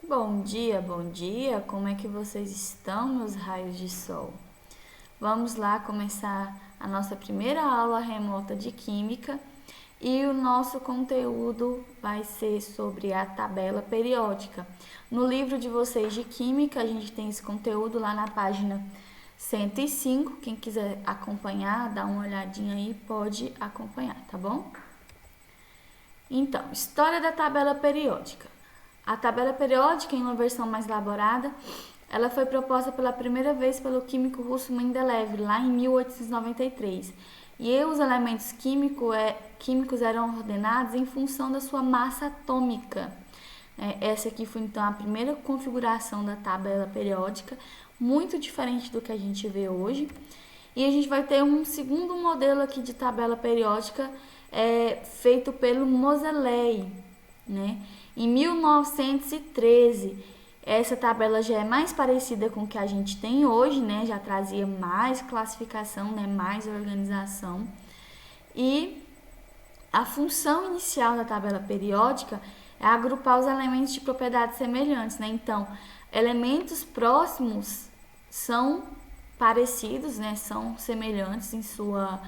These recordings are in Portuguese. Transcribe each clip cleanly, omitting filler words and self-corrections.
Bom dia, como é que vocês estão, meus raios de sol? Vamos lá começar a nossa primeira aula remota de Química e o nosso conteúdo vai ser sobre a tabela periódica. No livro de vocês de Química, a gente tem esse conteúdo lá na página 105, quem quiser acompanhar, dá uma olhadinha aí, pode acompanhar, tá bom? Então, história da tabela periódica. A tabela periódica, em uma versão mais elaborada, ela foi proposta pela primeira vez pelo químico russo Mendeleev, lá em 1893. E os elementos químicos eram ordenados em função da sua massa atômica. Essa aqui foi, então, a primeira configuração da tabela periódica, muito diferente do que a gente vê hoje. E a gente vai ter um segundo modelo aqui de tabela periódica, feito pelo Moseley, né? Em 1913, essa tabela já é mais parecida com o que a gente tem hoje, né? Já trazia mais classificação, né? Mais organização. E a função inicial da tabela periódica é agrupar os elementos de propriedades semelhantes, né? Então, elementos próximos são parecidos, né? São semelhantes em sua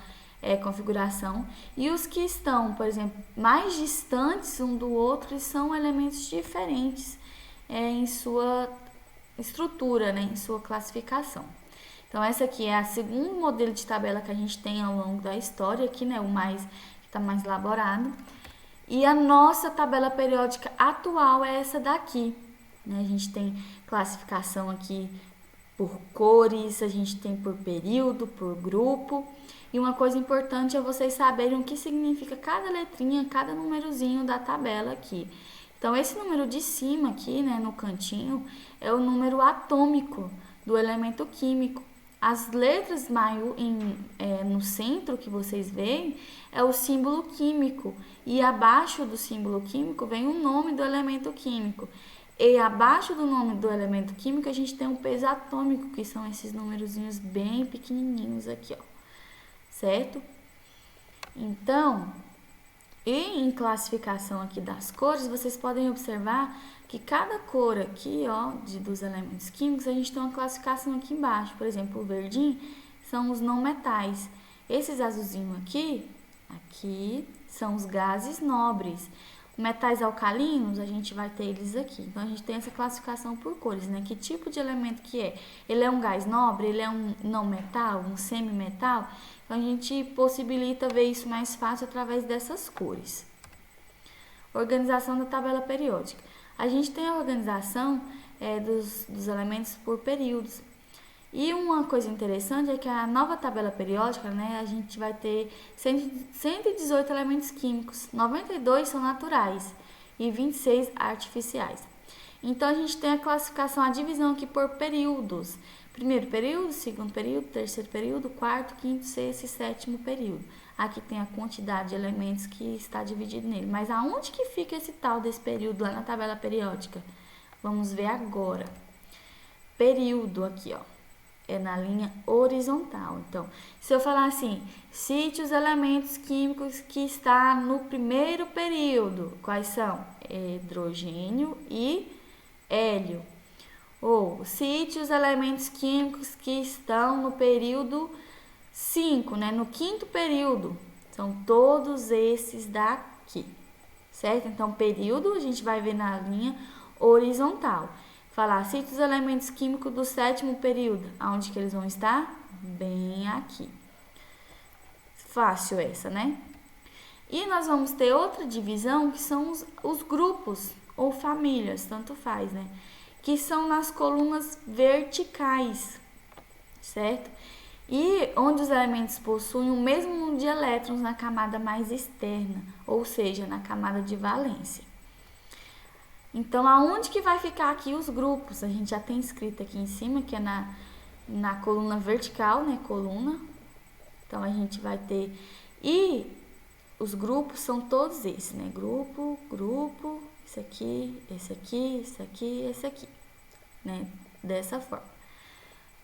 configuração, e os que estão, por exemplo, mais distantes um do outro são elementos diferentes em sua estrutura, né? Em sua classificação. Então, essa aqui é a segundo modelo de tabela que a gente tem ao longo da história, aqui, né? O mais que está mais elaborado. E a nossa tabela periódica atual é essa daqui, né? A gente tem classificação aqui por cores, a gente tem por período, por grupo. E uma coisa importante é vocês saberem o que significa cada letrinha, cada númerozinho da tabela aqui. Então, esse número de cima aqui, né, no cantinho, é o número atômico do elemento químico. As letras no centro que vocês veem é o símbolo químico. E abaixo do símbolo químico vem o nome do elemento químico. E abaixo do nome do elemento químico a gente tem um peso atômico, que são esses numerozinhos bem pequenininhos aqui, ó. Certo? Então, e em classificação aqui das cores, vocês podem observar que cada cor aqui, ó, dos elementos químicos, a gente tem uma classificação aqui embaixo. Por exemplo, o verdinho são os não metais. Esses azulzinhos aqui são os gases nobres. Metais alcalinos, a gente vai ter eles aqui. Então, a gente tem essa classificação por cores, né? Que tipo de elemento que é? Ele é um gás nobre? Ele é um não metal? Um semimetal? Então, a gente possibilita ver isso mais fácil através dessas cores. Organização da tabela periódica. A gente tem a organização dos elementos por períodos. E uma coisa interessante é que a nova tabela periódica, né, a gente vai ter 118 elementos químicos, 92 são naturais e 26 artificiais. Então, a gente tem a classificação, a divisão aqui por períodos. Primeiro período, segundo período, terceiro período, quarto, quinto, sexto e sétimo período. Aqui tem a quantidade de elementos que está dividido nele. Mas aonde que fica esse tal desse período lá na tabela periódica? Vamos ver agora. Período aqui, ó. É na linha horizontal. Então, se eu falar assim, cite os elementos químicos que está no primeiro período. Quais são? Hidrogênio e hélio. Ou cite os elementos químicos que estão no período 5, né? No quinto período. São todos esses daqui, certo? Então, período a gente vai ver na linha horizontal. Falar, cite os elementos químicos do sétimo período. Aonde que eles vão estar? Bem aqui. Fácil essa, né? E nós vamos ter outra divisão, que são os grupos, ou famílias, tanto faz, né? Que são nas colunas verticais, certo? E onde os elementos possuem o mesmo número de elétrons na camada mais externa, ou seja, na camada de valência. Então, aonde que vai ficar aqui os grupos? A gente já tem escrito aqui em cima, que é na coluna vertical, né? Coluna. Então, a gente vai ter... E os grupos são todos esses, né? Grupo, esse aqui, esse aqui, esse aqui, esse aqui. Né? Dessa forma.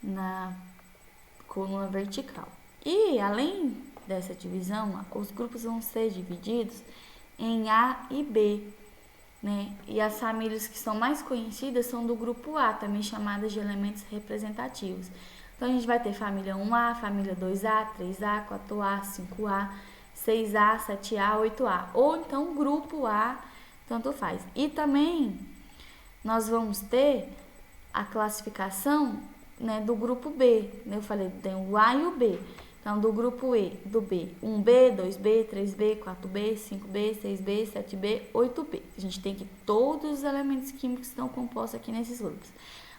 Na coluna vertical. E, além dessa divisão, os grupos vão ser divididos em A e B. né? E as famílias que são mais conhecidas são do grupo A, também chamadas de elementos representativos. Então, a gente vai ter família 1A, família 2A, 3A, 4A, 5A, 6A, 7A, 8A. Ou então, grupo A, tanto faz. E também, nós vamos ter a classificação, né, do grupo B. Eu falei, tem o A e o B. Então, do grupo E, do B, 1B, 2B, 3B, 4B, 5B, 6B, 7B, 8B. A gente tem aqui todos os elementos químicos que estão compostos aqui nesses grupos.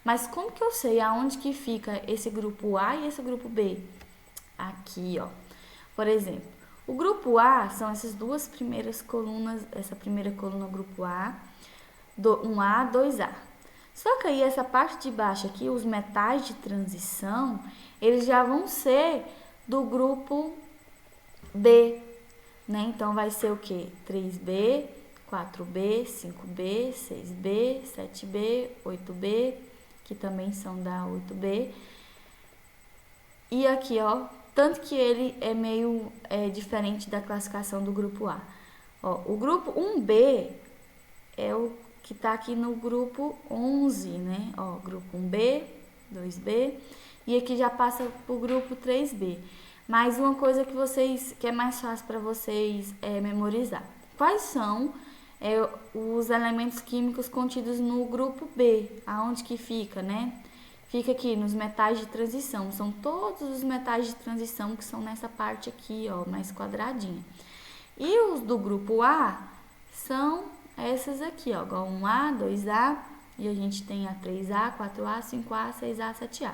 Mas como que eu sei aonde que fica esse grupo A e esse grupo B? Aqui, ó. Por exemplo, o grupo A são essas duas primeiras colunas, essa primeira coluna grupo A, 1A, 2A. Só que aí essa parte de baixo aqui, os metais de transição, eles já vão ser do grupo B, né? Então vai ser o quê? 3B, 4B, 5B, 6B, 7B, 8B, que também são da 8B. E aqui, ó, tanto que ele é meio diferente da classificação do grupo A. Ó, o grupo 1B é o que tá aqui no grupo 11, né? Ó, grupo 1B, 2B, e aqui já passa pro grupo 3B. Mas uma coisa que é mais fácil para vocês memorizar. Quais são os elementos químicos contidos no grupo B? Aonde que fica, né? Fica aqui nos metais de transição. São todos os metais de transição que são nessa parte aqui, ó, mais quadradinha. E os do grupo A são essas aqui, ó, igual 1A, 2A, e a gente tem a 3A, 4A, 5A, 6A, 7A.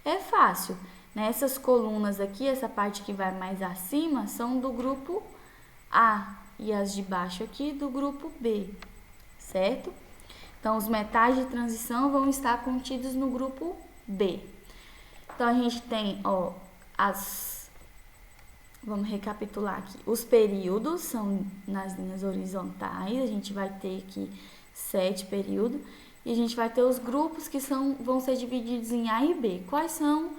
É fácil, né? Essas colunas aqui, essa parte que vai mais acima, são do grupo A, e as de baixo aqui do grupo B, certo? Então, os metais de transição vão estar contidos no grupo B. Então, a gente tem, ó, vamos recapitular aqui. Os períodos são nas linhas horizontais, a gente vai ter aqui 7 períodos. E a gente vai ter os grupos que vão ser divididos em A e B. Quais são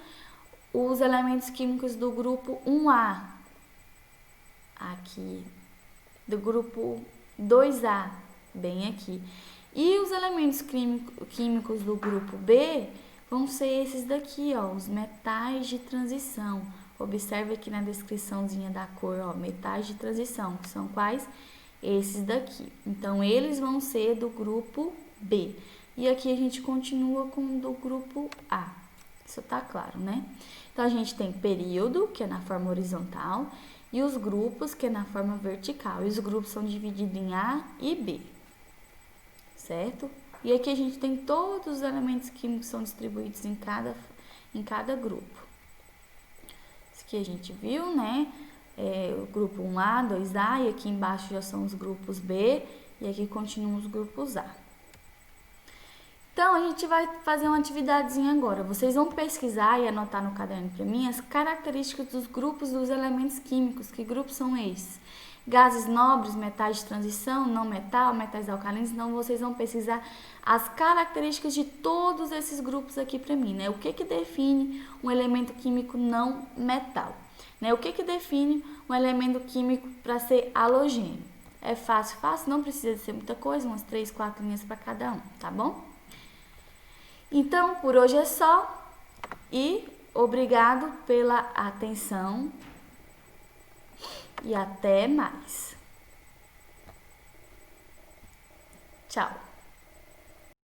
os elementos químicos do grupo 1A? Aqui. Do grupo 2A, bem aqui. E os elementos químicos do grupo B vão ser esses daqui, ó, os metais de transição. Observe aqui na descriçãozinha da cor, ó, metais de transição, que são quais? Esses daqui. Então, eles vão ser do grupo B. E aqui a gente continua com o do grupo A. Isso tá claro, né? Então, a gente tem período, que é na forma horizontal, e os grupos, que é na forma vertical. E os grupos são divididos em A e B, certo? E aqui a gente tem todos os elementos químicos que são distribuídos em cada grupo. Isso aqui a gente viu, né? O grupo 1A, 2A, e aqui embaixo já são os grupos B, e aqui continuam os grupos A. Então, a gente vai fazer uma atividadezinha agora. Vocês vão pesquisar e anotar no caderno para mim as características dos grupos dos elementos químicos. Que grupos são esses? Gases nobres, metais de transição, não metal, metais alcalinos. Então, vocês vão pesquisar as características de todos esses grupos aqui para mim, né? O que define um elemento químico não metal? Né? O que define um elemento químico para ser halogênio? É fácil, não precisa ser muita coisa, umas 3, 4 linhas para cada um, tá bom? Então, por hoje é só e obrigado pela atenção e até mais. Tchau!